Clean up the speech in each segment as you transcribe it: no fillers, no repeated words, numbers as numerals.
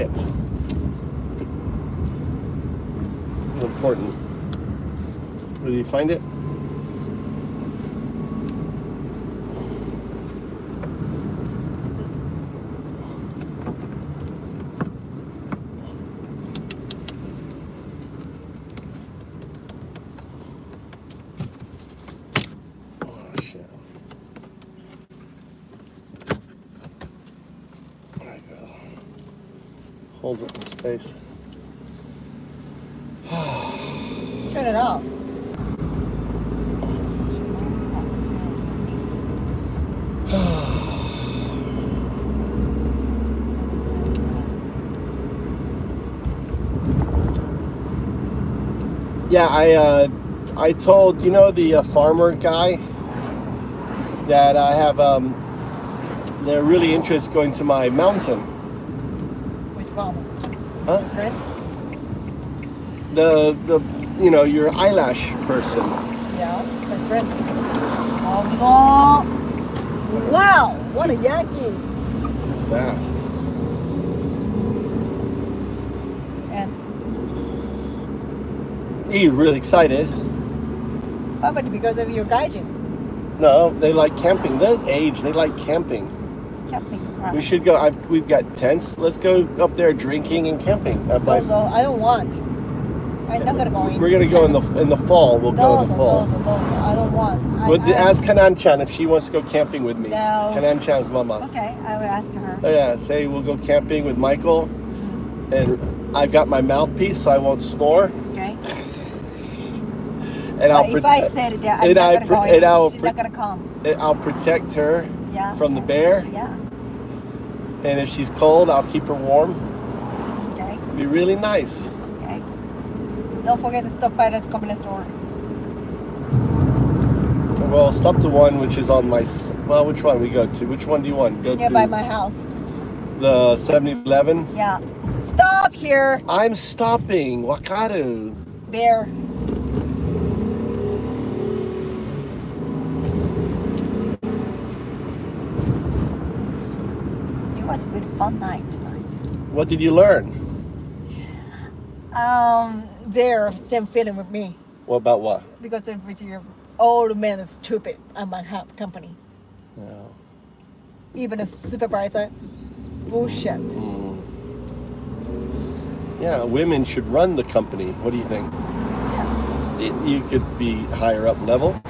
shit. It's important. Will you find it? Holds up the space. Turn it off. Yeah, I told, the farmer guy that I have they're really interested going to my mountain. Which farmer? Huh? Friends? The your eyelash person. Yeah, my friend. Oh no! Wow, what a Yankee! Too fast. And You're really excited. probably because of your gaijin. No, they like camping. Their age, they like camping. Camping. We should go. We've got tents. Let's go up there drinking and camping. Those I don't want. I'm not gonna go in. We're gonna go in the fall. We'll go in the fall. Those. I don't want. Ask Kanan-chan if she wants to go camping with me. No. Kanan-chan's mama. Okay, I will ask her. Oh yeah, say we'll go camping with Michael, and I've got my mouthpiece so I won't snore. Okay. And But if I said that, I'm not gonna go in. She's not gonna come. I'll protect her from the bear. Yeah. And if she's cold, I'll keep her warm. Okay. Be really nice. Okay. Don't forget to stop by the convenience store. Well, stop the one which is on my. Well, which one we go to? Which one do you want? Go Nearby to my house. the 7-Eleven. Yeah. Stop here, I'm stopping. Wakaru. bear. It was a really fun night tonight. What did you learn? They're same feeling with me What about what? because of with your old men is stupid at my company. No. Even a supervisor, bullshit. Yeah, women should run the company. What do you think? Yeah. You could be higher up level. No.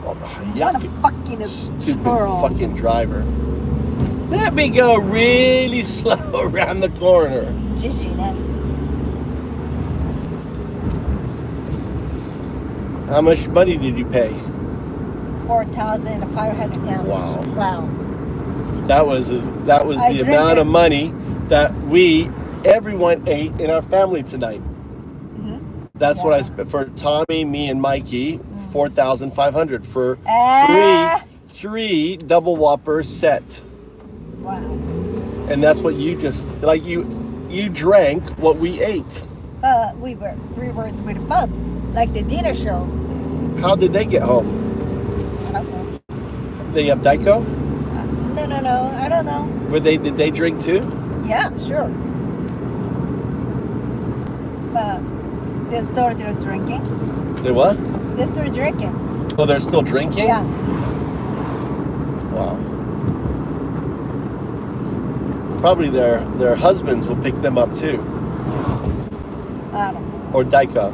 Oh, What a fucking stupid squirrel. fucking driver. Let me go really slow around the corner. Gigi, then. How much money did you pay? 4,500 yen. Wow. Wow. That was the drink amount it. of money that everyone ate in our family tonight. That's what I spent for Tommy, me, and Mikey. 4,500 for three double whopper set. Wow. And that's what you just you drank what we ate. We were with fun, like the dinner show. How did they get home? I don't know. They have Daiko? No, I don't know. Did they drink too? Yeah, sure. But they started drinking. They what? They started drinking. Oh, they're still drinking? Yeah. Wow. Probably their husbands will pick them up too. I don't know. Or Daiko.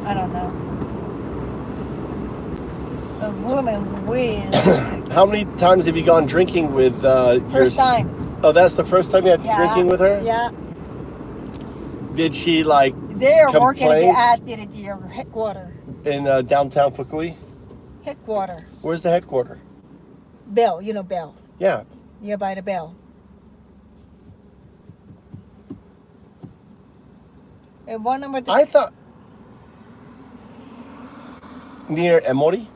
I don't know. A woman with How many times have you gone drinking with first time. Oh, that's the first time you had drinking with her? Yeah. Did she like They're working complain at the headquarters. in downtown Fukui? Headquarters. Where's the headquarters? Bell, you know Bell. Yeah. Nearby the Bell. And one number. I thought near Emori?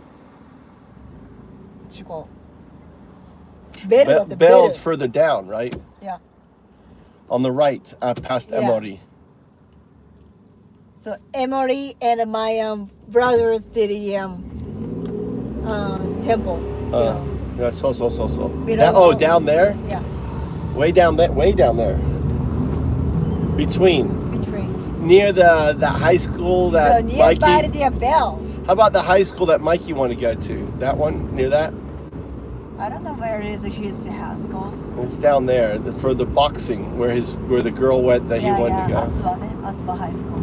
Bell's further down, right? Yeah. On the right, past Emori. So Emory and my brothers did the temple. Yeah, so. Below. Down there? Yeah, Way down there. Between. Near the high school So that nearby Mikey. the bell. How about the high school that Mikey wanted to go to? That one? Near that? I don't know where it is. He's the high school. It's down there for the boxing where the girl went that he wanted to go. Aswa High School.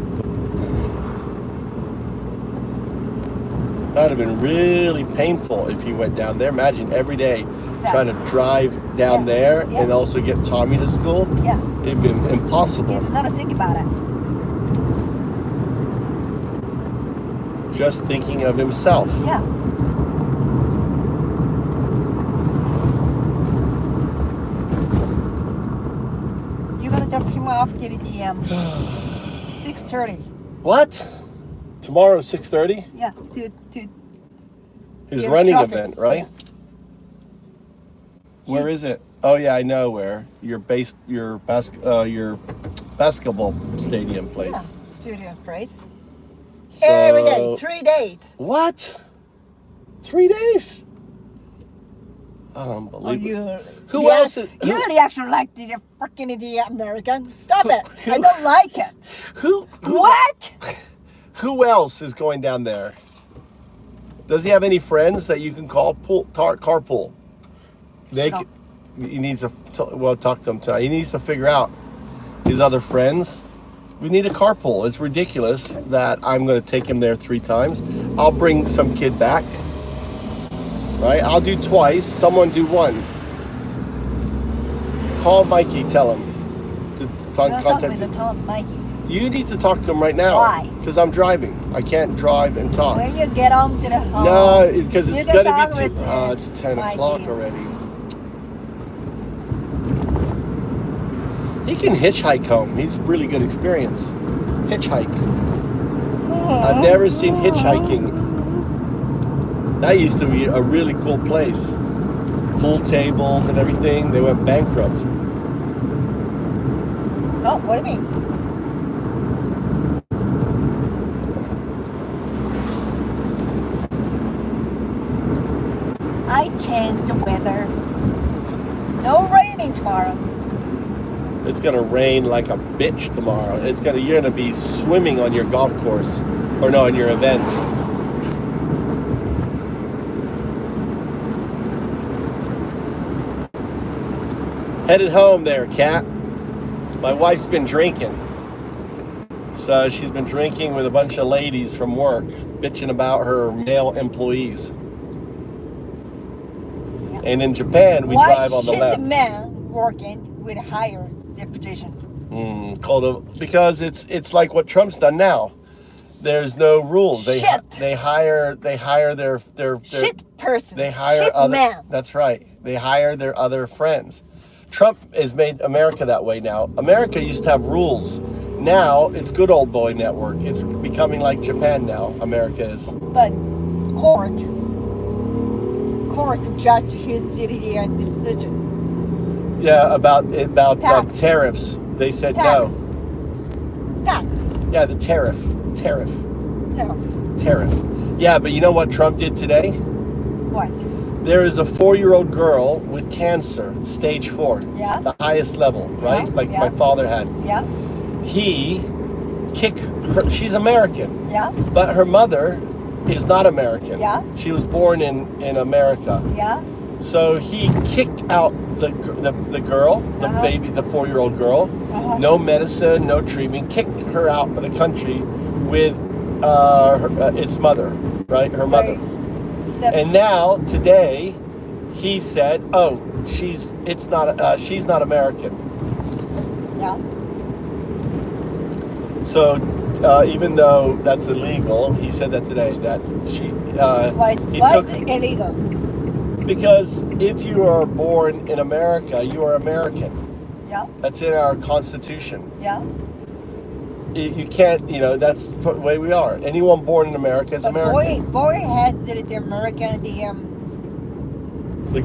That would have been really painful if he went down there. Imagine every day trying to drive down there and also get Tommy to school. Yeah. It'd been impossible. He's not think about it. Just thinking of himself. Yeah. You're gonna drop him off at the 6:30. What? Tomorrow 6:30? Yeah. To His Yeah, running traffic. event, right? Where is it? Oh yeah, I know where. Your basketball stadium place. Yeah. Studio place. So, Every day, 3 days. What? 3 days? Oh, Unbelievable. Who else is- Your who- reaction like the fucking the American. Stop it. I don't like it. Who What? Who else is going down there? Does he have any friends that you can call carpool? Stop. He needs to talk to him tonight. He needs to figure out his other friends. We need a carpool. It's ridiculous that I'm going to take him there 3 times. I'll bring some kid back. Right? I'll do twice. Someone do one. Call Mikey. Tell him to contact you. Mikey. You need to talk to him right now. Why? Because I'm driving. I can't drive and talk. When you get home to the home. No, because it's you can gonna talk be with it's 10 Mikey. o'clock already. He can hitchhike home. He's really good experience. Hitchhike. I've never seen hitchhiking. That used to be a really cool place. Pool tables and everything. They went bankrupt. Oh, what do you mean? I changed the weather. No raining tomorrow. It's gonna rain like a bitch tomorrow. You're gonna be swimming on your golf course, or no, on your event. Headed home there, Kat. My wife's been drinking. So she's been drinking with a bunch of ladies from work, bitching about her male employees. And in Japan, we drive on the left. Why should the man working with a higher position? Because it's like what Trump's done now. There's no rules. They hire their shit person. They hire shit other man. That's right. They hire their other friends. Trump has made America that way now. America used to have rules. Now it's good old boy network. It's becoming like Japan now. America is. But court judge his decision. Yeah, about tariffs. They said no. Tax. Yeah, the tariff. Yeah, but you know what Trump did today? What? There is a 4-year-old girl with cancer, stage 4. Yeah. It's the highest level, right? My father had. Yeah. He kicked her. She's American. Yeah. But her mother is not American. Yeah. She was born in America. Yeah. So he kicked out the girl, the baby, the 4-year-old girl. No medicine, no treatment. Kicked her out of the country with its mother, right? Her mother. And now today, he said, "Oh, she's not American." Yeah. So even though that's illegal, he said that today that she. Why is it illegal? Because if you are born in America, you are American. Yeah. That's in our Constitution. Yeah. You can't, that's the way we are. Anyone born in America is American. Boy has the American, The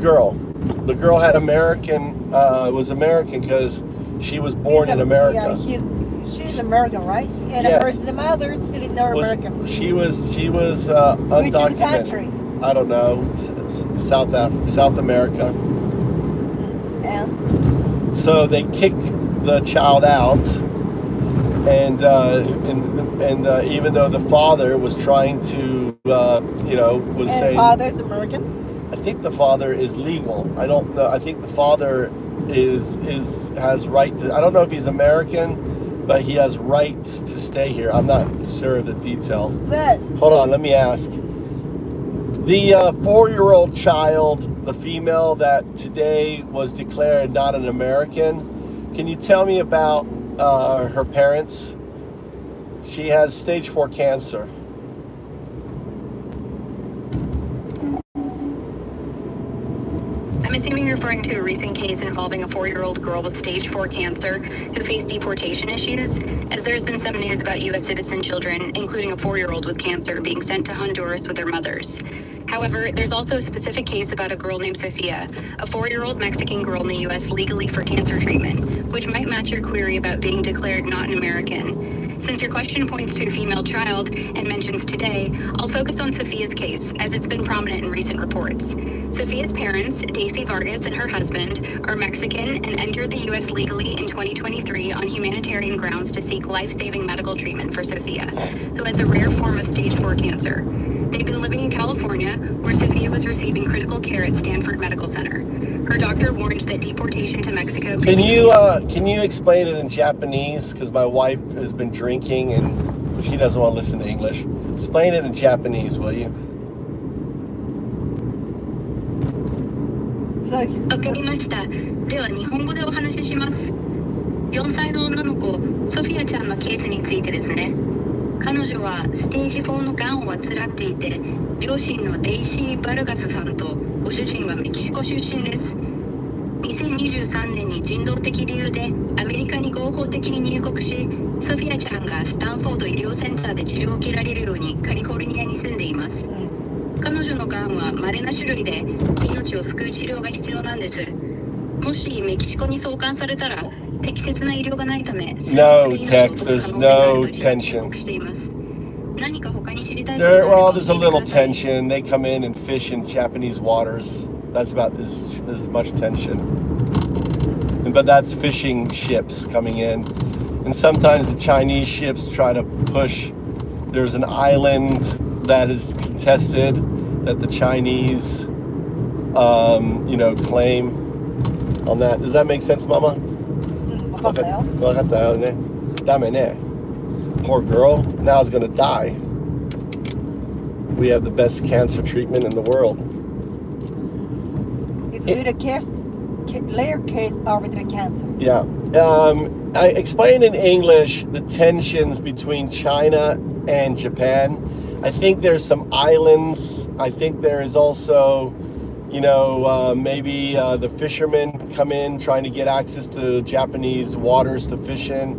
girl had American, was American because she was born in America. Yeah, she's American, right? And Yes. her mother didn't know American. She was undocumented. Which is the country? I don't know, South America. And So they kick the child out, and even though the father was trying to, was saying, father's American. I think the father is legal. I don't know. I think the father has right to. I don't know if he's American, but he has rights to stay here. I'm not sure of the detail. But Hold on, let me ask. The 4-year-old child, the female that today was declared not an American, can you tell me about her parents? She has stage 4 cancer. I'm assuming you're referring to a recent case involving a 4-year-old girl with stage 4 cancer who faced deportation issues, as there's been some news about U.S. citizen children, including a 4-year-old with cancer, being sent to Honduras with their mothers. However, there's also a specific case about a girl named Sophia, a 4-year-old Mexican girl in the U.S. legally for cancer treatment, which might match your query about being declared not an American. Since your question points to a female child and mentions today, I'll focus on Sophia's case, as it's been prominent in recent reports. Sophia's parents, Daisy Vargas and her husband, are Mexican and entered the U.S. legally in 2023 on humanitarian grounds to seek life-saving medical treatment for Sophia, who has a rare form of stage 4 cancer. They've been living in California, where Sophia was receiving critical care at Stanford Medical Center. Her doctor warned that deportation to Mexico... Can you explain it in Japanese? Because my wife has been drinking and she doesn't want to listen to English. Explain it in Japanese, will you? そうわかりました。では日本語でお話しします。4歳の女の子、ソフィアちゃんのケースについてですね。彼女はステージ4のがんを患っていて、両親のデイシー・バルガスさんとご主人はメキシコ出身です。2023年に人道的理由でアメリカに合法的に入国し、ソフィアちゃんがスタンフォード医療センターで治療を受けられるようにカリフォルニアに住んでいます。彼女のがんは稀な種類で命を救う治療が必要なんです。もしメキシコに送還されたら適切な医療がないため No, Texas, no tension. There's a little tension. They come in and fish in Japanese waters. That's about as much tension. But that's fishing ships coming in. And sometimes the Chinese ships try to push. There's an island that is contested that the Chinese, claim on that. Does that make sense, Mama? 分かったよ。分かったよね。ダメね。Poor girl. Now is going to die. We have the best cancer treatment in the world. It's with a rare case of the cancer. Yeah. I explain in English the tensions between China and Japan. I think there's some islands. I think there is also, maybe the fishermen come in trying to get access to Japanese waters to fish in,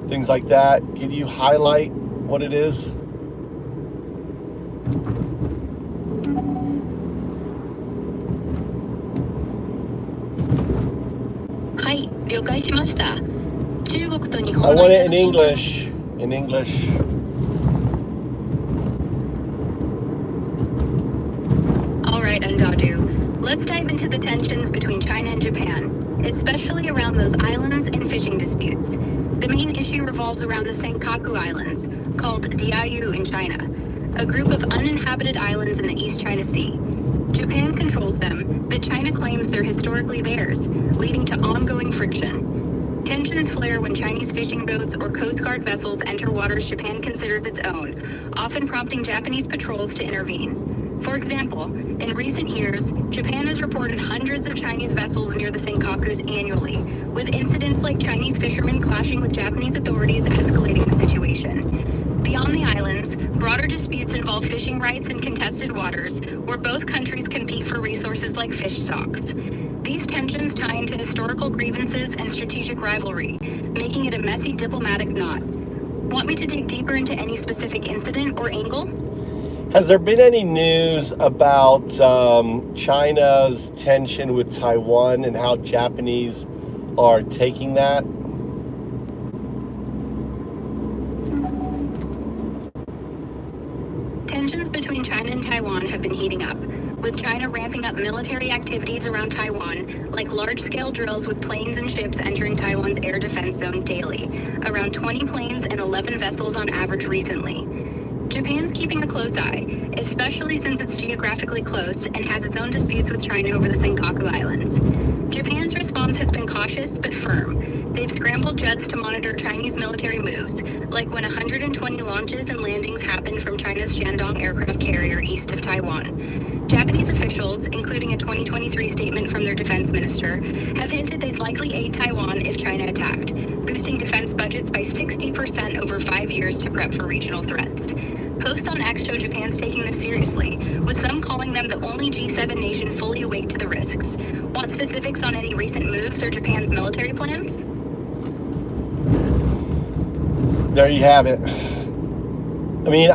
things like that. Could you highlight what it is? I want it in English. In English. All right, Andadu. Let's dive into the tensions between China and Japan, especially around those islands and fishing disputes. The main issue revolves around the Senkaku Islands, called Diaoyu in China, a group of uninhabited islands in the East China Sea. Japan controls them, but China claims they're historically theirs, leading to ongoing friction. Tensions flare when Chinese fishing boats or Coast Guard vessels enter waters Japan considers its own, often prompting Japanese patrols to intervene. For example, in recent years, Japan has reported hundreds of Chinese vessels near the Senkakus annually, with incidents like Chinese fishermen clashing with Japanese authorities escalating the situation. Beyond the islands, broader disputes involve fishing rights in contested waters, where both countries compete for resources like fish stocks. These tensions tie into historical grievances and strategic rivalry, making it a messy diplomatic knot. Want me to dig deeper into any specific incident or angle? Has there been any news about China's tension with Taiwan and how Japanese are taking that? Tensions between China and Taiwan have been heating up, with China ramping up military activities around Taiwan, like large-scale drills with planes and ships entering Taiwan's air defense zone daily, around 20 planes and 11 vessels on average recently. Japan's keeping a close eye, especially since it's geographically close and has its own disputes with China over the Senkaku Islands. Japan's response has been cautious but firm. They've scrambled jets to monitor Chinese military moves, like when 120 launches and landings happened from China's Shandong aircraft carrier east of Taiwan. Japanese officials, including a 2023 statement from their defense minister, have hinted they'd likely aid Taiwan if China attacked, boosting defense budgets by 60% over 5 years to prep for regional threats. Posts on X show Japan's taking this seriously, with some calling them the only G7 nation fully awake to the risks. Want specifics on any recent moves or Japan's military plans? There you have it. I mean,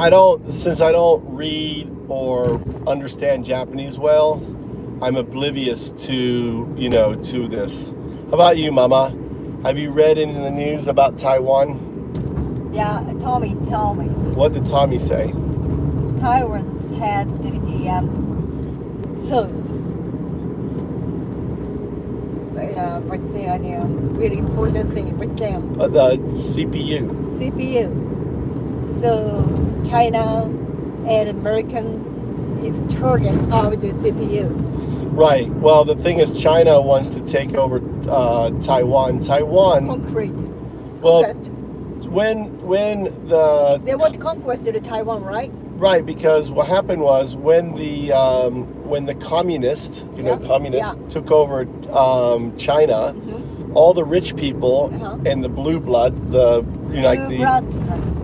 since I don't read or understand Japanese well, I'm oblivious to, to this. How about you, Mama? Have you read any of the news about Taiwan? Yeah, Tommy, tell me. What did Tommy say? Taiwan has the source. What's the idea? Really important thing. What's the CPU. CPU. So China and American is target of the CPU. Right. Well, the thing is, China wants to take over Taiwan. Concrete. Well, Conquest. when They want to conquest the Taiwan, right? Right, because what happened was when the communists, took over China, all the rich people and the blue blood,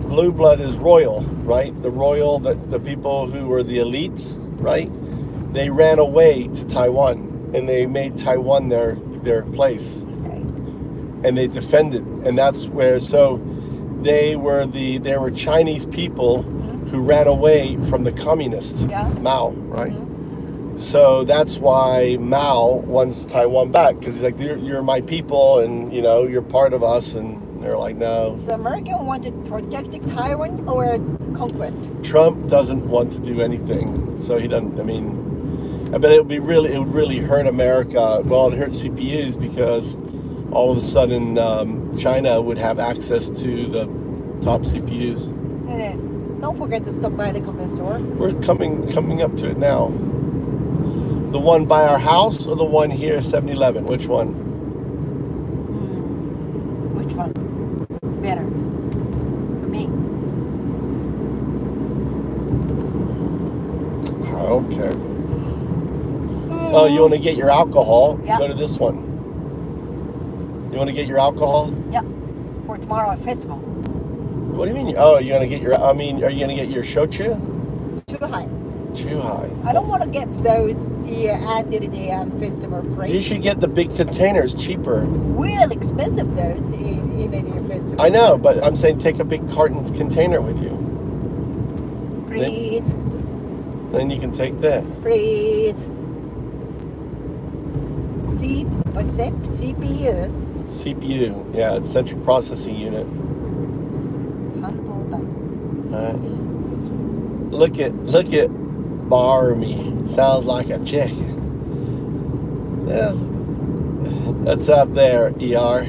blue blood is royal, right? The royal, the people who were the elites, right? They ran away to Taiwan and they made Taiwan their place, and they defended, and that's where. So they were Chinese people who ran away from the communists, Mao, right? So that's why Mao wants Taiwan back, because he's like, you're my people, and you're part of us, and they're like, no. So America wanted to protect Taiwan or conquest? Trump doesn't want to do anything, so he doesn't. I mean, but it would really hurt America. Well, it hurt CPUs because all of a sudden China would have access to the top CPUs. And don't forget to stop by the convenience store. We're coming up to it now. The one by our house or the one here, 7-Eleven? Which one? Which one? Better for me. I don't care. Oh, you want to get your alcohol? Yeah. Go to this one. You want to get your alcohol? Yeah. For tomorrow at festival. What do you mean? Oh, are you going to get your shochu? Chuhai. Chuhai. I don't want to get those added the festival price. You should get the big containers, cheaper. Real expensive those in the festival. I know, but I'm saying take a big carton container with you. Please. Then you can take that. Please. What's that? CPU. CPU, yeah, it's central processing unit. Alright. Look at Barmy. Sounds like a chicken. That's up there, ER.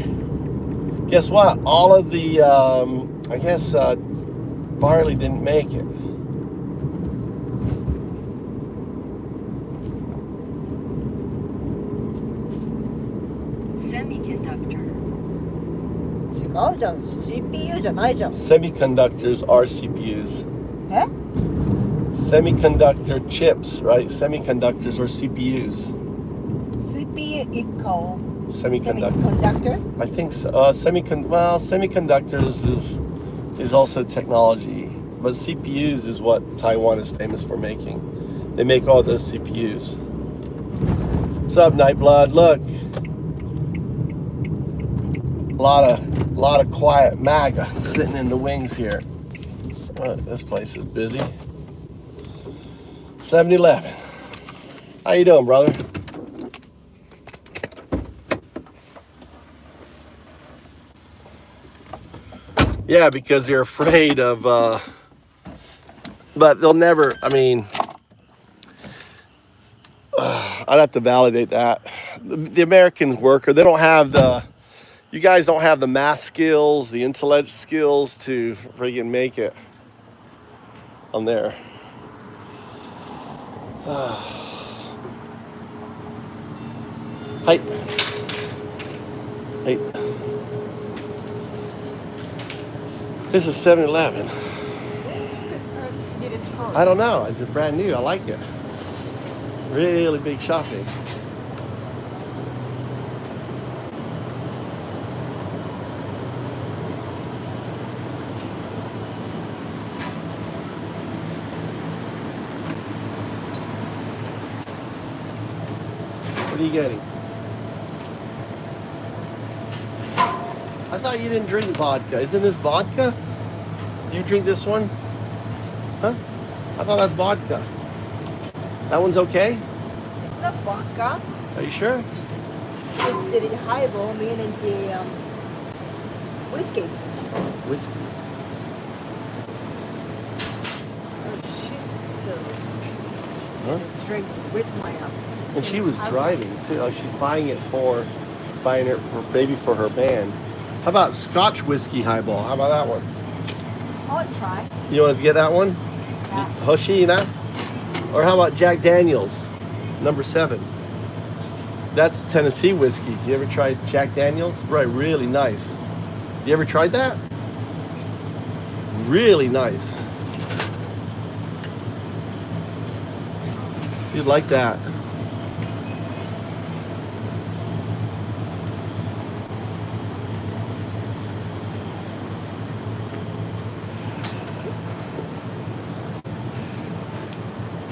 Guess what? All of the I guess barley didn't make it. CPU じゃないじゃん。 Semiconductors are CPUs. え? Semiconductor chips, right? Semiconductors are CPUs. CPU equal Semiconductor. I think so. Semiconductors is also technology, but CPUs is what Taiwan is famous for making. They make all those CPUs. What's up, Nightblood? Look. A lot of quiet MAGA sitting in the wings here. This place is busy. 7-Eleven. How you doing, brother? Yeah, because you're afraid of, but they'll never, I mean, I'd have to validate that. The American worker, they don't have the. You guys don't have the math skills, the intellect skills to friggin' make it on there. Hi. Hey. This is 7-Eleven. I don't know. It's brand new. I like it. Really big shopping. What are you getting? I thought you didn't drink vodka. Isn't this vodka? You drink this one? Huh? I thought that's vodka. That one's okay? It's not vodka. Are you sure? It's the highball, meaning the whiskey. Whiskey. Oh, she's so scared. Huh? Drink with my And she was driving too. Oh, she's buying it for maybe for her band. How about Scotch whiskey highball? How about that one? I'll try. You want to get that one? Yeah. Hoshina? Or how about Jack Daniels, number 7? That's Tennessee whiskey. You ever tried Jack Daniels? Right, really nice. You ever tried that? Really nice. You'd like that.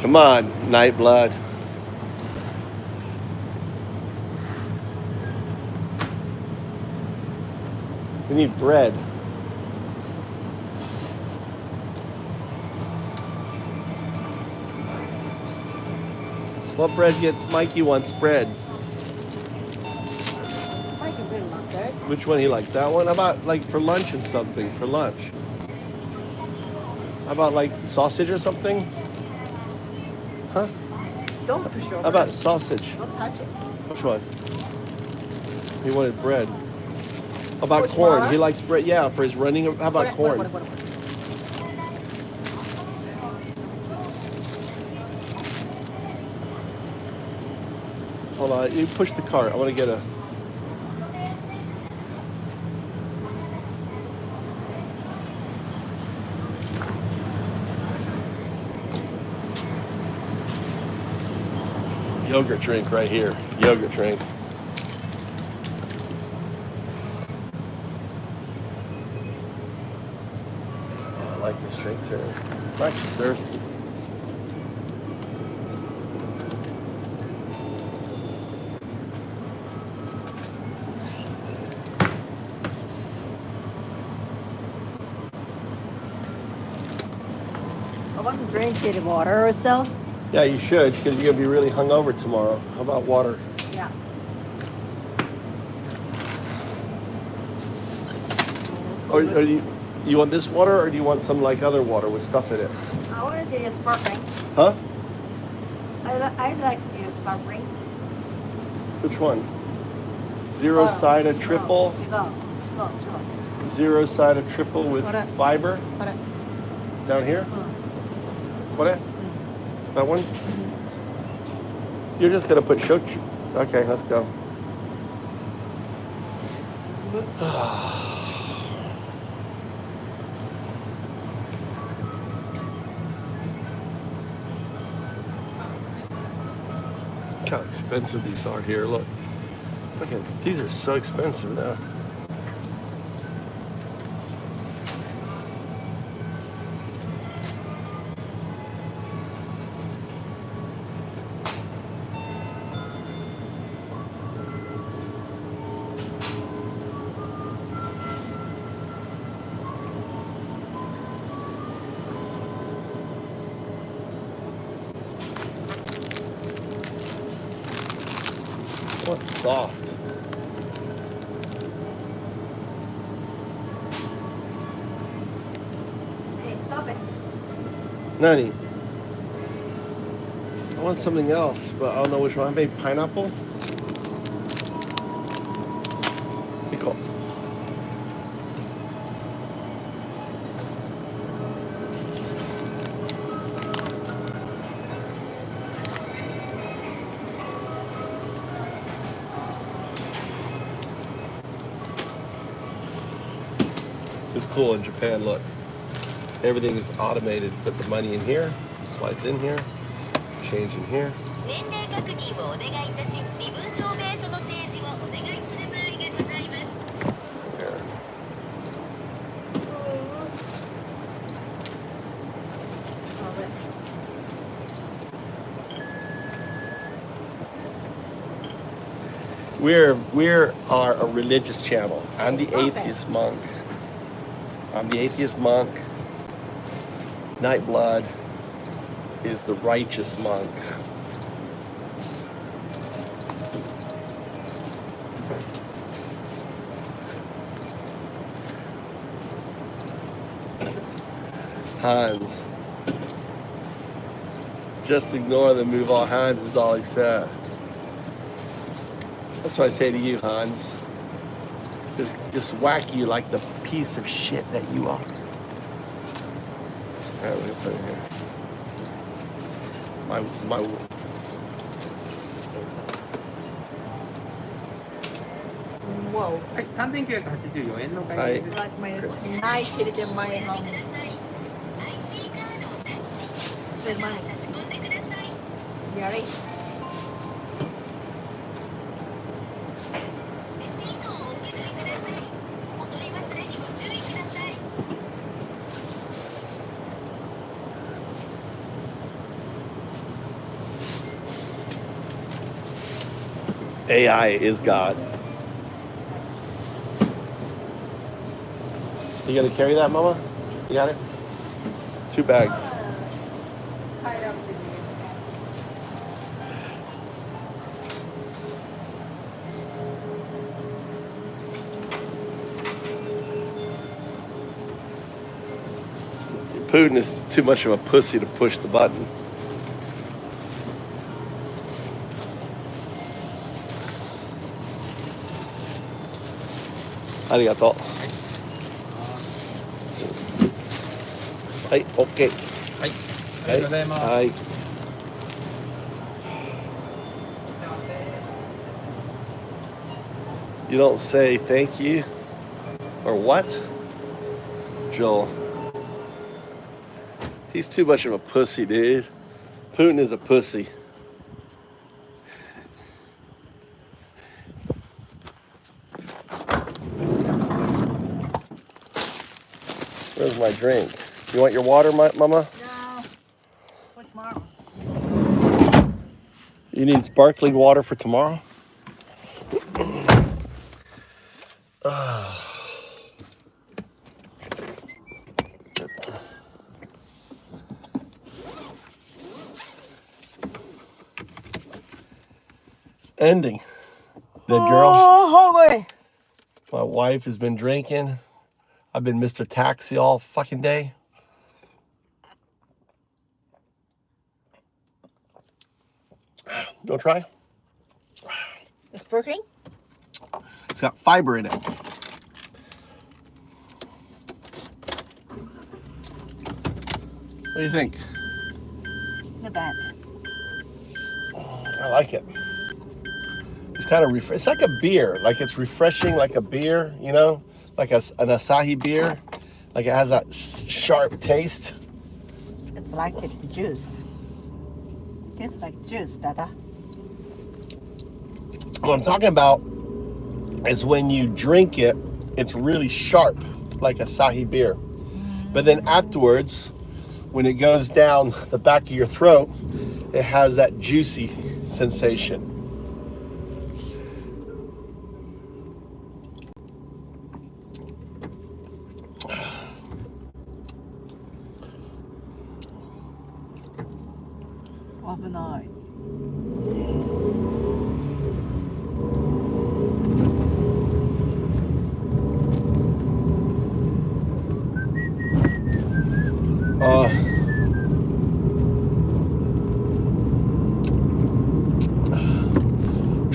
Come on, Nightblood. We need bread. What bread Mikey wants bread. Mikey really love that. Which one he likes? That one? How about like for lunch and something? For lunch. How about like sausage or something? Huh? Don't push over. How about sausage? Don't touch it. Which one? He wanted bread. How about Which corn? one? He likes bread. Yeah, for his running. How about corn? What? Hold on. You push the cart. I want to get a. Yogurt drink right here. Yogurt drink. Oh, I like this drink too. I'm actually thirsty. I want to drink it water or so. Yeah, you should, because you're gonna be really hungover tomorrow. How about water? Yeah. Or you want this water, or do you want some like other water with stuff in it? I want to do a sparkling. Huh? I like to do sparkling. Which one? Zero cider triple. Small. Zero cider triple with fiber. Down here. What? That one? You're just gonna put shochu. Okay, let's go. Look how expensive these are here. Look at these are so expensive now. What's soft? Hey, stop it. Nani? I want something else, but I don't know which one. Maybe pineapple? Pickle. It's cool in Japan, look. Everything is automated. Put the money in here, slides in here, change in here. There. We are a religious channel. I'm the atheist monk. I'm the atheist monk. Nightblood is the righteous monk. Hans. Just ignore them, move all Hans is all he said. That's what I say to you, Hans. Just whack you like the piece of shit that you are. Alright, we're gonna put it here. My Whoa. はい、3984円のお買い上げです。 Like my nice little my spend money. You ready? AI is God. You gonna carry that, Mama? You got it? 2 bags. Putin is too much of a pussy to push the button. Arigato. Hey, okay. はい、ありがとうございます。はい。You don't say thank you or what? Joel. He's too much of a pussy, dude. Putin is a pussy. Where's my drink? You want your water, Mama? No. For tomorrow. You need sparkling water for tomorrow? It's ending. The girl, Oh, hungry. my wife has been drinking. I've been Mr. Taxi all fucking day. You wanna try? It's working? It's got fiber in it. What do you think? Not bad. I like it. It's kind of it's like a beer. Like it's refreshing, like a beer. You know, like an Asahi beer. Like it has that sharp taste. It's like the juice. Tastes like juice, Dada. What I'm talking about is when you drink it, it's really sharp, like Asahi beer. But then afterwards, when it goes down the back of your throat, it has that juicy sensation. Overnight.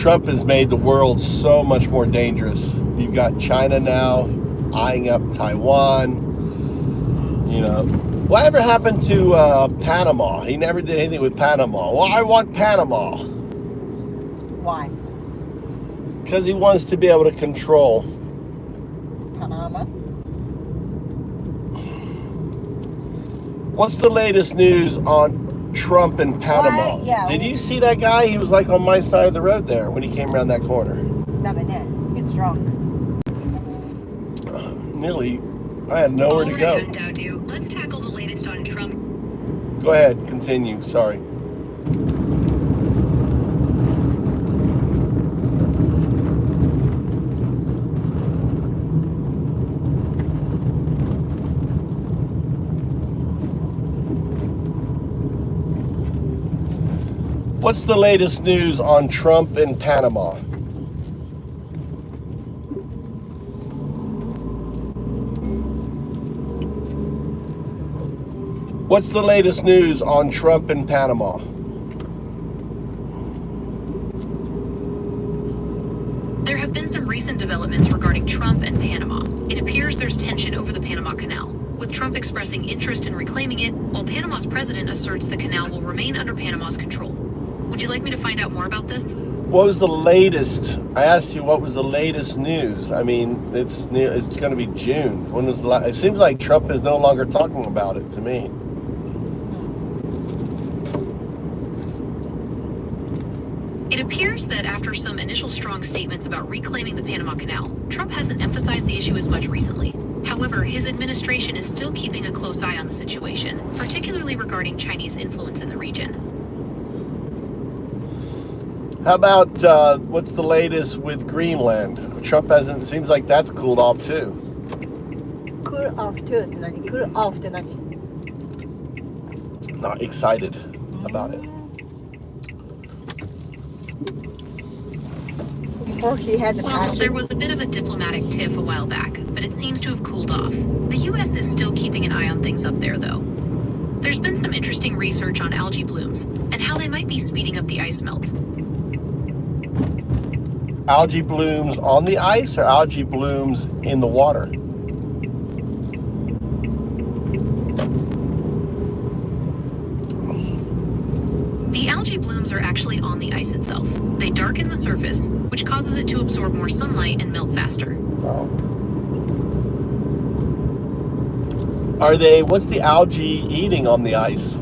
Trump has made the world so much more dangerous. You've got China now eyeing up Taiwan. You know, whatever happened to Panama? He never did anything with Panama. Well, I want Panama. Why? Because he wants to be able to control. Panama? What's the latest news on Trump in Panama? Why? Yeah. Did you see that guy? He was like on my side of the road there when he came around that corner. He's drunk. Nearly, I had nowhere to go. Dowdu, let's tackle the latest on Trump. Go ahead, continue. Sorry. What's the latest news on Trump in Panama? What's the latest news on Trump in Panama? There have been some recent developments regarding Trump and Panama. It appears there's tension over the Panama Canal, with Trump expressing interest in reclaiming it, while Panama's president asserts the canal will remain under Panama's control. Would you like me to find out more about this? What was the latest? I asked you what was the latest news. I mean, it's going to be June. When was the last? It seems like Trump is no longer talking about it to me. It appears that after some initial strong statements about reclaiming the Panama Canal, Trump hasn't emphasized the issue as much recently. However, his administration is still keeping a close eye on the situation, particularly regarding Chinese influence in the region. How about what's the latest with Greenland? Trump hasn't. It seems like that's cooled off too. Cool off too って何? Cool off って何? Not excited about it. Before he had the Well, passion. there was a bit of a diplomatic tiff a while back, but it seems to have cooled off. The U.S. is still keeping an eye on things up there, though. There's been some interesting research on algae blooms and how they might be speeding up the ice melt. Algae blooms on the ice or algae blooms in the water? The algae blooms are actually on the ice itself. They darken the surface, which causes it to absorb more sunlight and melt faster. Wow. Are they? What's the algae eating on the ice?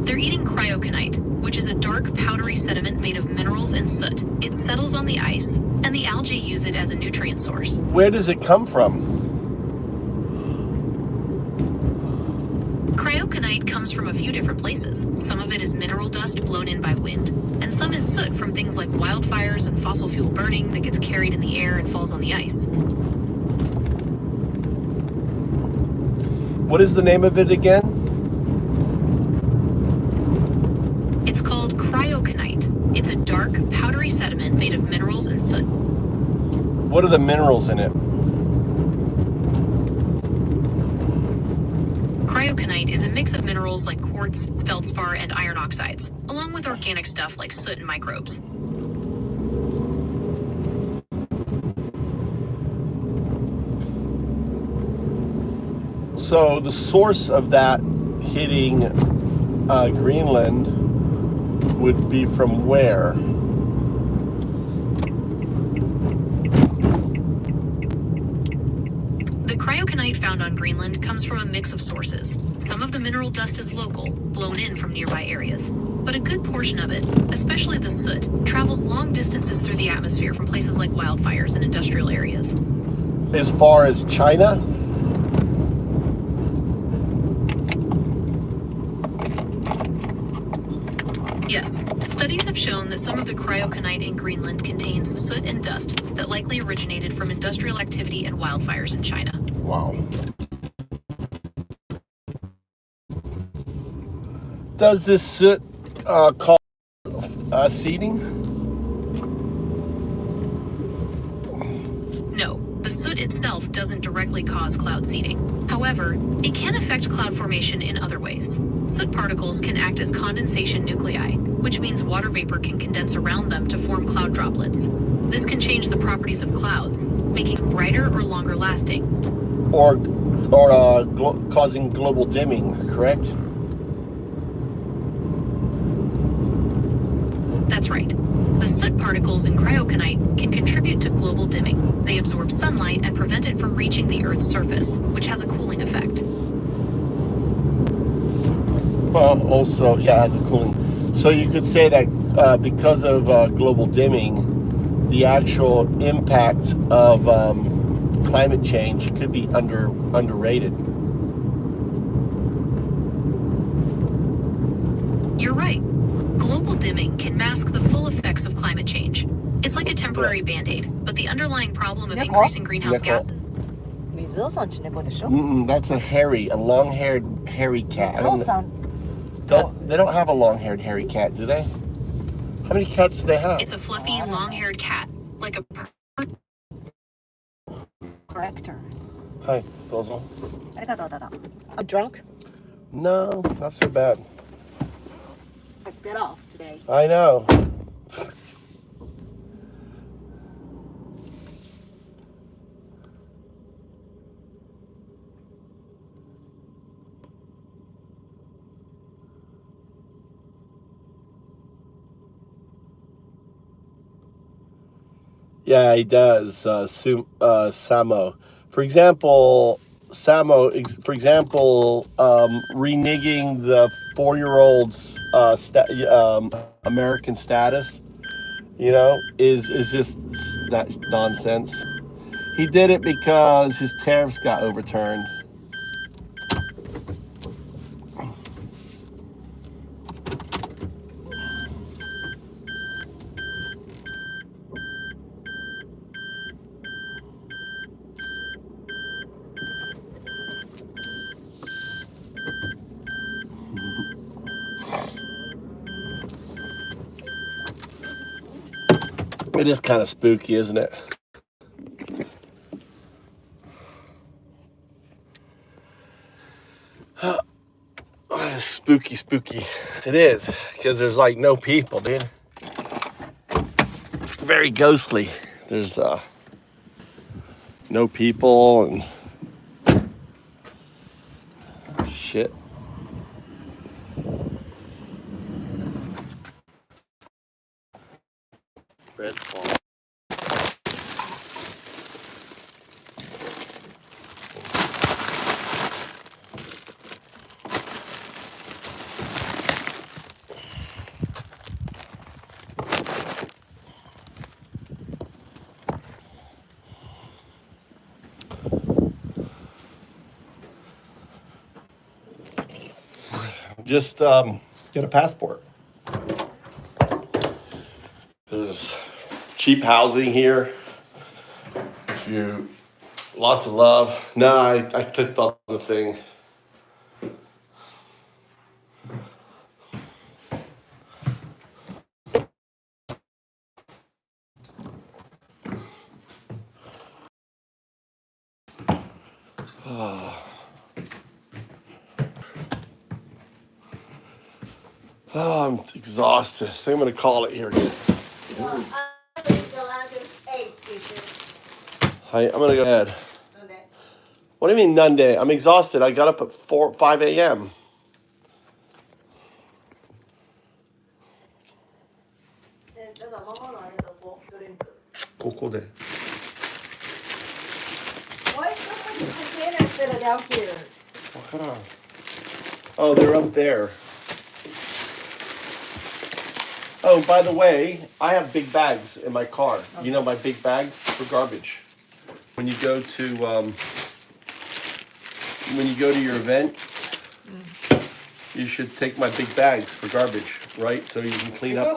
They're eating cryoconite, which is a dark, powdery sediment made of minerals and soot. It settles on the ice, and the algae use it as a nutrient source. Where does it come from? Cryoconite comes from a few different places. Some of it is mineral dust blown in by wind, and some is soot from things like wildfires and fossil fuel burning that gets carried in the air and falls on the ice. What is the name of it again? It's called cryoconite. It's a dark, powdery sediment made of minerals and soot. What are the minerals in it? Cryoconite is a mix of minerals like quartz, feldspar, and iron oxides, along with organic stuff like soot and microbes. So the source of that hitting Greenland would be from where? The cryoconite found on Greenland comes from a mix of sources. Some of the mineral dust is local, blown in from nearby areas. But a good portion of it, especially the soot, travels long distances through the atmosphere from places like wildfires and industrial areas. As far as China? Yes, studies have shown that some of the cryoconite in Greenland contains soot and dust that likely originated from industrial activity and wildfires in China. Wow. Does this soot cause seeding? No, The soot itself doesn't directly cause cloud seeding. However, it can affect cloud formation in other ways. Soot particles can act as condensation nuclei, which means water vapor can condense around them to form cloud droplets. This can change the properties of clouds, making them brighter or longer lasting. Or causing global dimming, correct? That's right. The soot particles in cryoconite can contribute to global dimming. They absorb sunlight and prevent it from reaching the Earth's surface, which has a cooling effect. Well, also, yeah, it has a cooling. So you could say that because of global dimming, the actual impact of climate change could be underrated. You're right. Global dimming can mask the full effects of climate change. It's like a temporary band-aid, but the underlying problem of increasing greenhouse gases... 水尾さんち猫でしょ That's a long-haired hairy cat. 水尾さん They don't have a long-haired hairy cat, do they? How many cats do they have? It's a fluffy, long-haired cat, like a corrector. Hi, Dozo. ありがとう、Dada. I'm drunk. No, not so bad. I bit off today. I know. Yeah, he does. Samo. For example, reneging the 4-year-old's American status, is just that nonsense. He did it because his tariffs got overturned. It is kind of spooky, isn't it? Spooky. It is, because there's like no people, dude. It's very ghostly. There's no people and shit. Red fall. Just get a passport. There's cheap housing here. Lots of love. No, I clicked on the thing. Oh, I'm exhausted. I think I'm going to call it here again. I'm going to go ahead. What do you mean none day? I'm exhausted. I got up at 5 a.m. Why is so many containers instead of down here? Oh, they're up there. Oh, by the way, I have big bags in my car. Okay. You know my big bags for garbage. When you go to your event, you should take my big bags for garbage, right? So you can clean up.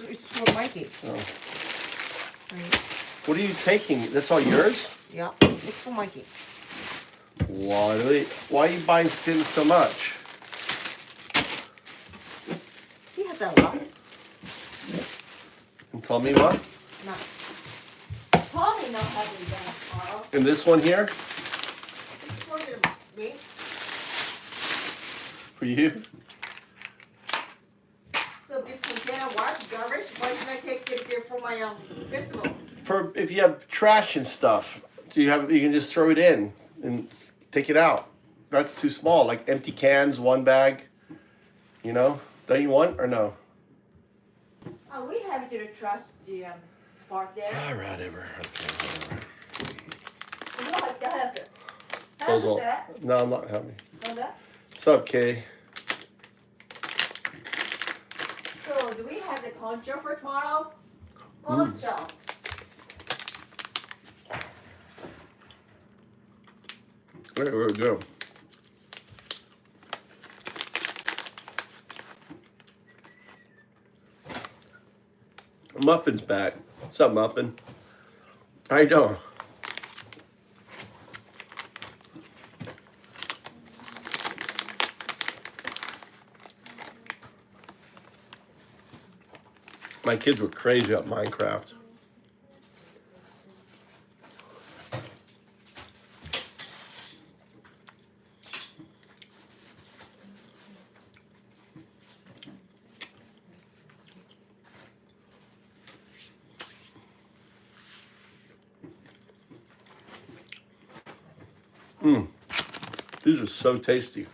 It's for Mikey. Oh. Right. What are you taking? That's all yours? Yeah, it's for Mikey. Why are you buying skins so much? He has a lot. And tell me what? No. Tommy not having that, Carl. And this one here It's for me. for you. So if container what? Garbage? Why should I take it there for my festival? For if you have trash and stuff, you can just throw it in and take it out. That's too small. Like empty cans, one bag. You know, don't you want or no? Oh, we have to trust the spot there. All right, ever. Okay. You know, I have to. Those all- that? No, I'm not happy. On that? What's up, Kay? So do we have the poncho for tomorrow? Poncho. There we go. Muffin's back. What's up, Muffin? How you doing? My kids were crazy about Minecraft. These are so tasty.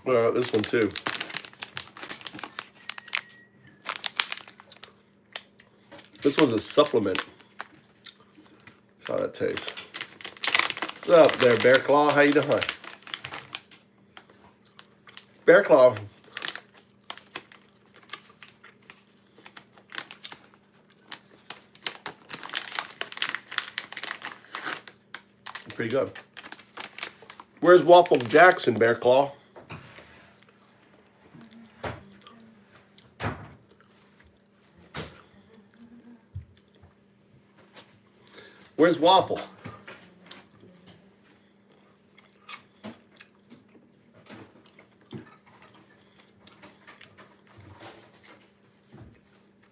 Well, this one too. This one's a supplement. That's how that tastes. What's up there, Bear Claw? How you doing? Bear Claw. Pretty good. Where's Waffle Jackson, Bear Claw? Where's Waffle?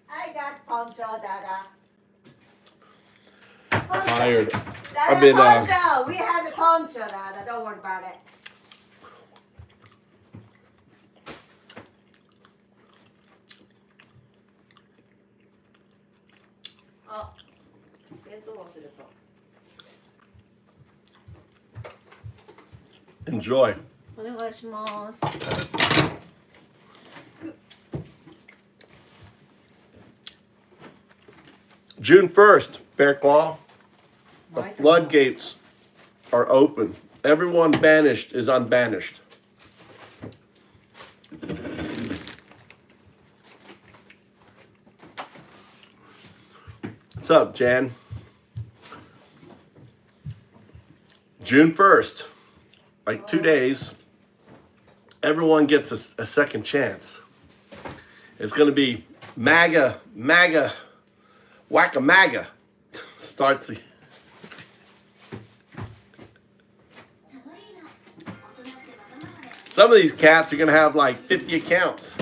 I got poncho, Dada. Tired. Dada, I've been, poncho. We have the poncho, Dada. Don't worry about it. Oh, 弁当忘れた。 Enjoy. お願いします。 June 1st, Bear Claw. The floodgates are open. Everyone banished is unbanished. What's up, Jan? June 1st, like 2 days, everyone gets a second chance. It's going to be MAGA, whack-a-MAGA. Starts. Some of these cats are going to have like 50 accounts.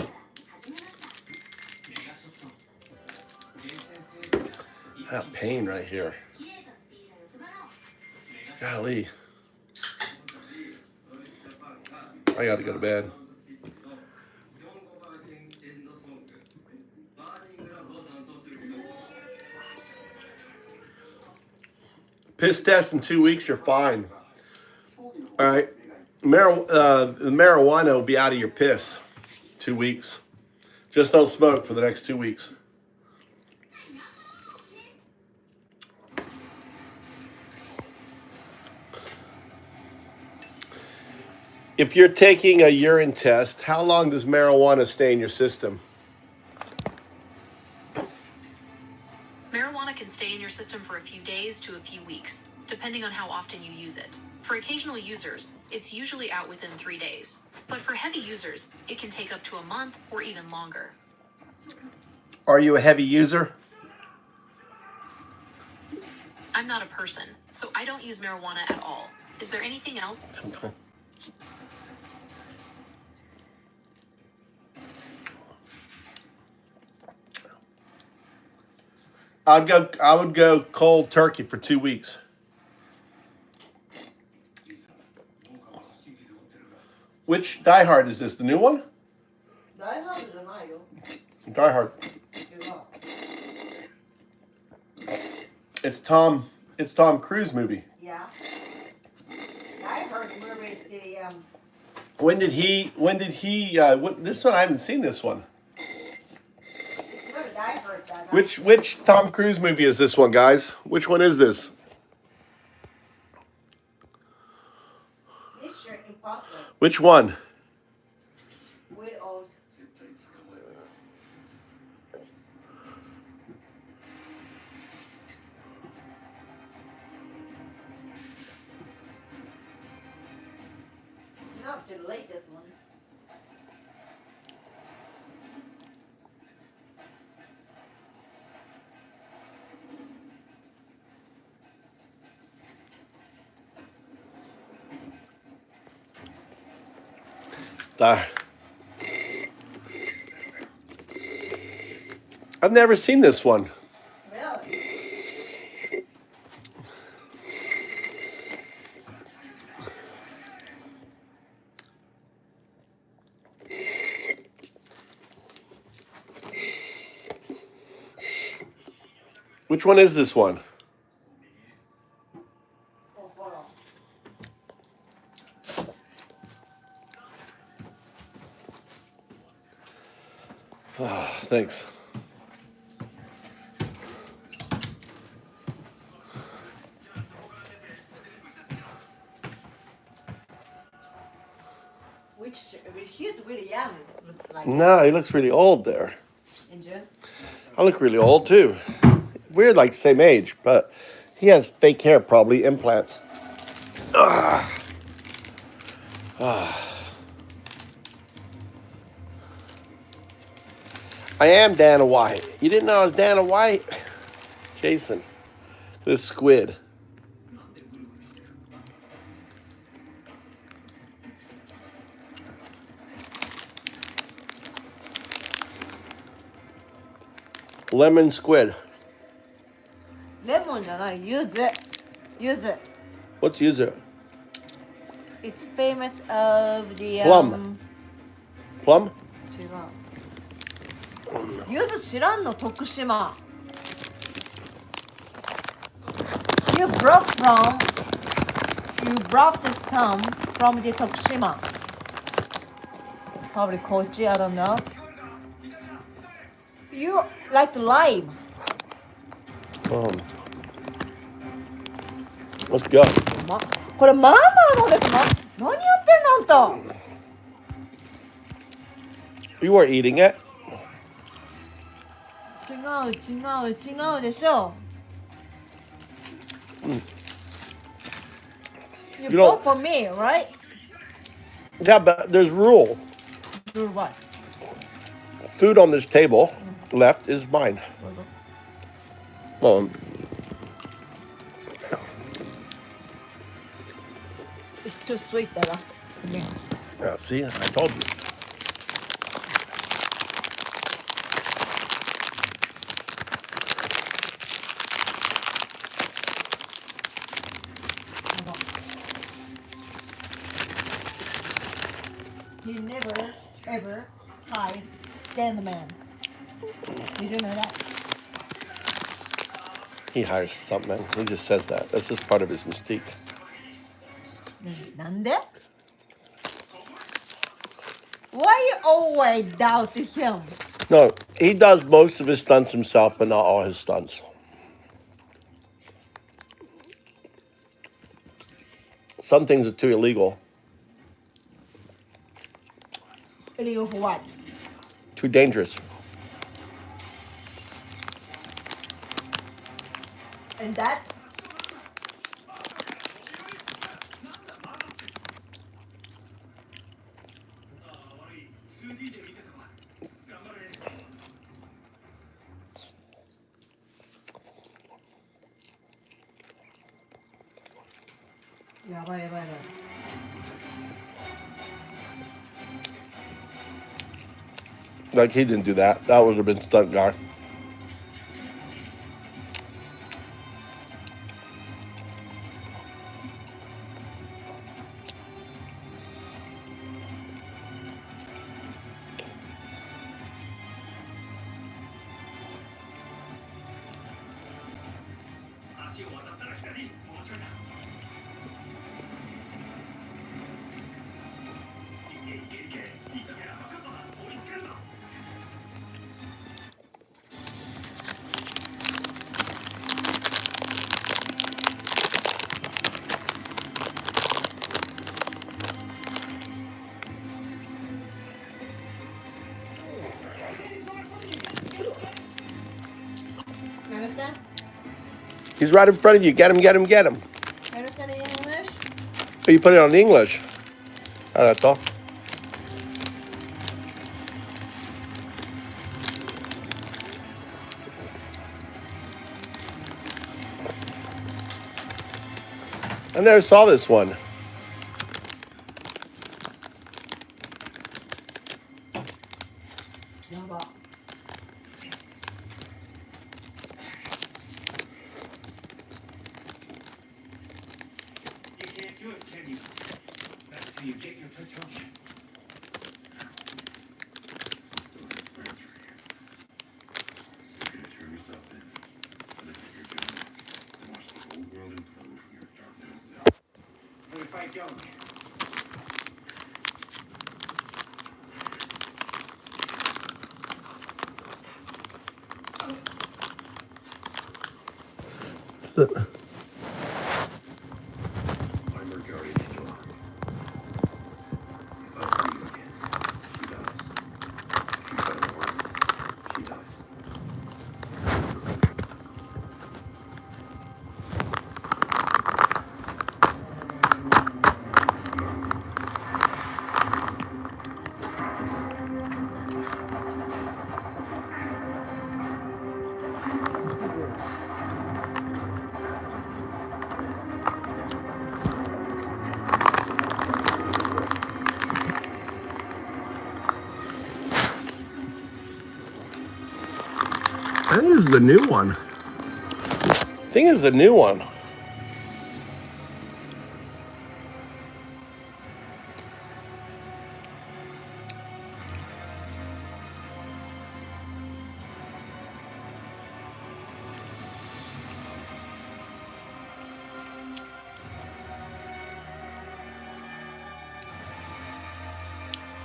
That pain right here. Golly. I got to go to bed. Piss test in 2 weeks, you're fine. All right. The marijuana will be out of your piss 2 weeks. Just don't smoke for the next 2 weeks. If you're taking a urine test, how long does marijuana stay in your system? Marijuana can stay in your system for a few days to a few weeks, depending on how often you use it. For occasional users, it's usually out within 3 days. But for heavy users, it can take up to a month or even longer. Are you a heavy user? I'm not a person, so I don't use marijuana at all. Is there anything else? Okay. I would go cold turkey for 2 weeks. Which Die Hard is this? The new one? Die Hard じゃないよ。 Die Hard. 違う。 It's Tom Cruise movie. Yeah. Die Hard movie is the When did he this one I haven't seen this one. Die Hard だな。 Which Tom Cruise movie is this one, guys? Which one is this? Mission Impossible Which one? with old. It's not the latest one. I've never seen this one. Really? Which one is this one? Oh, hold on. Thanks. He's really young, it looks like. No, he looks really old there. And you? I look really old too. We're like the same age, but he has fake hair, probably implants. I am Dana White. You didn't know I was Dana White? Jason, this squid. Lemon squid. Lemon じゃない、柚子。柚子。 What's user? It's famous of the Plum. Plum? 違う。柚子知らんの徳島。You brought some from the 徳島。Probably Kochi, I don't know. You like lime. Let's go. これママのです。何やってんのあんた。 You were eating it. 違うでしょ。You You don't- vote for me, right? Yeah, but there's rule. Do what? Food on this table left is mine. It's too sweet だな。Yeah, see, I told you. He never ever hide stand man. You do know that? He hires something. He just says that. That's just part of his mystique. なんで Why you always doubt him? No, he does most of his stunts himself, but not all his stunts. Some things are too illegal, Illegal for what? too dangerous. And that? Yeah, bye. Like he didn't do that. That would have been stunt guy. You understand? He's right in front of you. Get him, get him, get him. You understand in English? Oh, you put it on English. That's all. I never saw this one. I think this is the new one. I think it's the new one.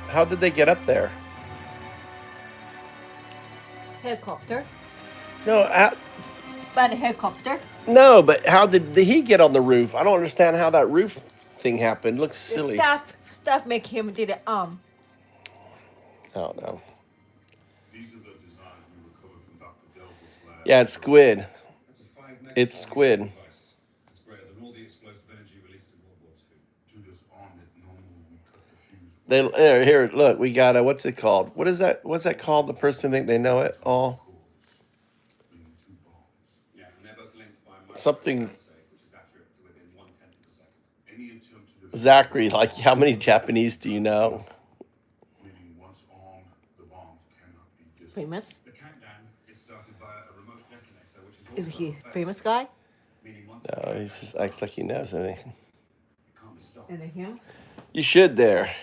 How did they get up there? Helicopter. No, By the helicopter. no, but how did he get on the roof? I don't understand how that roof thing happened. It looks silly. The staff make him did it. I don't know. These are the designs we recovered from Dr. Delbrook's lab. Yeah, it's squid. It's squid. It's greater than all the explosive energy released in World War II. To disarm it, normally we cut the fuse. Here, look, we got a, what's it called? What is that? What's that called? The person think they know it all? Into bombs. Yeah, and they're both linked by a Something. safe, which is accurate to within 1/10 of a second. Any attempt to defend Zachary, like, how many Japanese do you know? meaning once armed, the bombs cannot be disarmed. Famous. The countdown is started by a remote detonator, which Is is also he a famous guy? meaning once No, he just acts like he knows anything. it can't be stopped. And then him. You should there.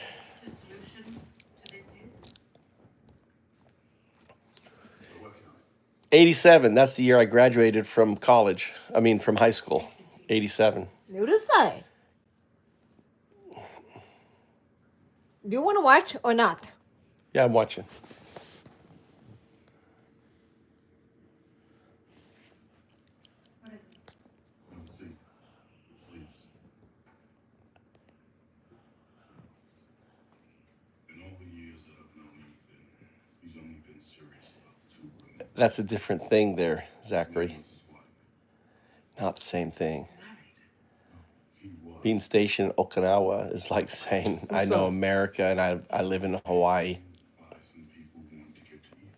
The solution to this is? We're working on it. 87, that's the year I graduated from college. I mean, from high school. 87. うるさい. Do you want to watch or not? Yeah, I'm watching. What is it? Let me see. Please. In all the years that I've known Ethan, he's only been serious about 2 women. That's a different thing there, Zachary. One was his wife. Not the same thing. He was. Being stationed in Okinawa is like saying, I know America and I live in Hawaii. By some people wanting to get to Ethan.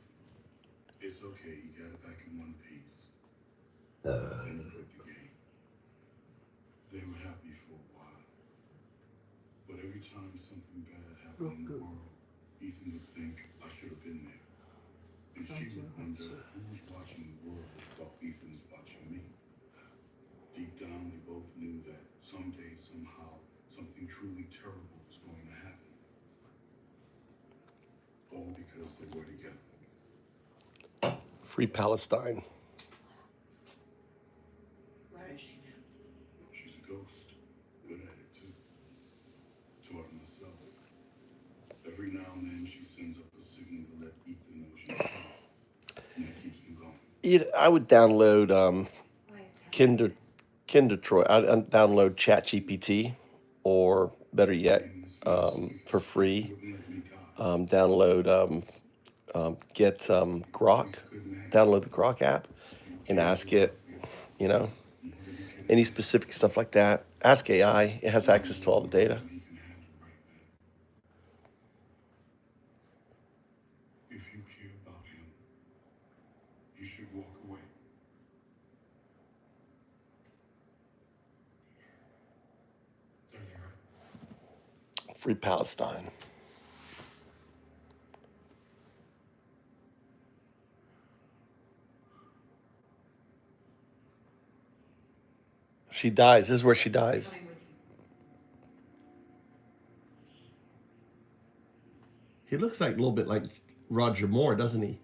It's okay, you got it back in one piece. Then you quit the game. They were happy for a while. But every time something bad happened in the world, Ethan would think, I should have been there. And she would wonder who's watching the world while Ethan's watching me. Deep down, they both knew that someday, somehow, something truly terrible was going to happen. All because they were together. Free Palestine. Where Every now and then she sends up a signal to let Ethan know she's safe. And that keeps him going. I would download Kindertroy. I'd download ChatGPT, or better yet, for free. Download get Grok. Download the Grok app and ask it, you know, any specific stuff like that. Ask AI. It has access to all the data. If you care about him, you should walk away. Free Palestine. She dies. This is where she dies. He looks like a little bit like Roger Moore, doesn't he?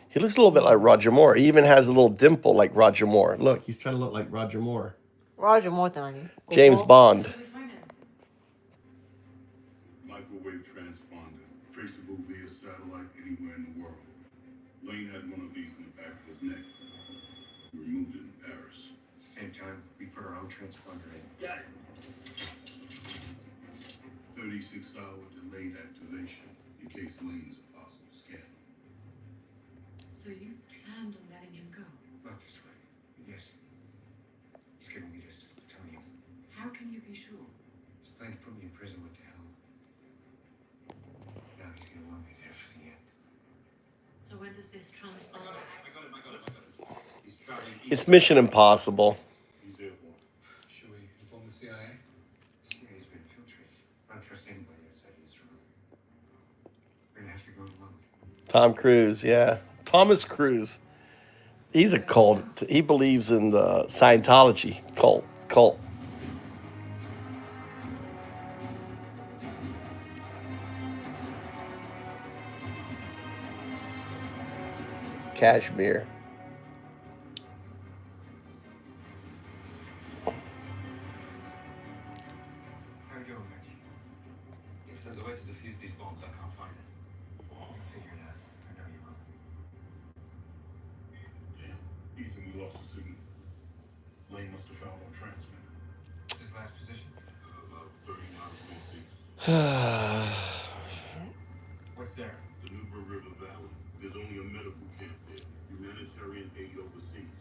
He looks a little bit like Roger Moore. He even has a little dimple like Roger Moore. Look, he's trying to look like Roger Moore. Roger Moore tani? James Bond. Microwave transponder, traceable via satellite anywhere in the world. Lane had one of these in the back of his neck. We removed it in Paris. Same time, we put our own transponder in. Got it. 36-hour delayed activation in case Lane's a possible scandal. So you planned on letting him go? Not this way. Yes. He's giving me this to plutonium. How can you be sure? He's planning to put me in prison. What the hell? Now he's gonna want me there for the end. So when does this transponder? I got it. He's traveling east. It's Mission Impossible. He's airborne. Should we inform the CIA? CIA's been infiltrated. I don't trust anybody outside Israel. We're gonna have to go alone. Tom Cruise, yeah. Thomas Cruise. He's a cult. He believes in the Scientology cult. Kashmir. How we doing, Mitch? If there's a way to defuse these bombs, I can't find it. You figure it out. I know you will. Yeah. Ethan, we lost the signal. Lane must have found our transmitter. What's his last position? About 30 miles northeast. What's there? The Nubra River Valley. There's only a medical camp there. Humanitarian aid overseas.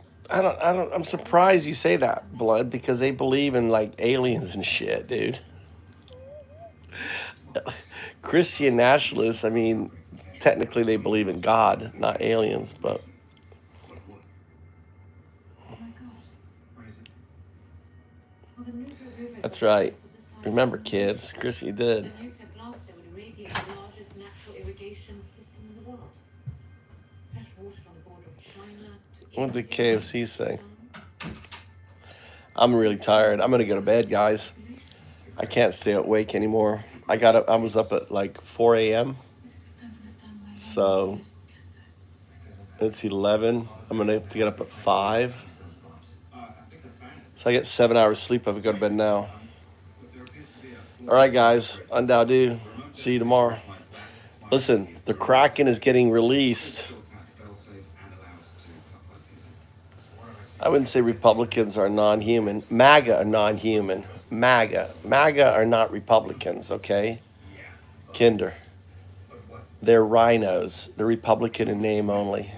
I'm surprised you say that, Blood, because they believe in like aliens and shit, dude. Christian nationalists, I mean, technically they believe in God, not aliens, but But what? Oh my God. What is it? Well, the Nubra River. that's right. is the size Remember, of- kids, Chrissy The did. nuclear blast there would irradiate the largest natural irrigation system in the world. Fresh water from the border of China to What did India, KFC say? Pakistan. I'm really tired. I'm gonna go to bed, guys. I can't stay awake anymore. I was up at like 4 a.m. I still don't understand why you So can't it's 11. I'm gonna have to get up at 5. So I get 7 hours sleep if I go to bed now. All right, guys. Undaudu. See you tomorrow. Listen, the Kraken is getting released. I wouldn't say Republicans are non-human. MAGA are non-human. MAGA are not Republicans, okay? Kinder. They're rhinos. They're Republican in name only.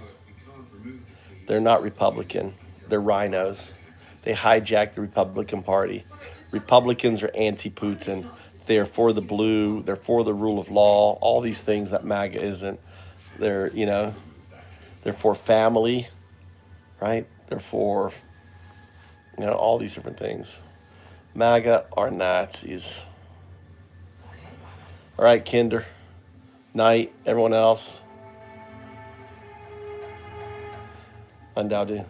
They're not Republican. They're rhinos. They hijacked the Republican Party. Republicans are anti-Putin. They're for the blue. They're for the rule of law. All these things that MAGA isn't. They're, they're for family, right? They're for, all these different things. MAGA are Nazis. All right, Kinder. Night, everyone else. Undaudu.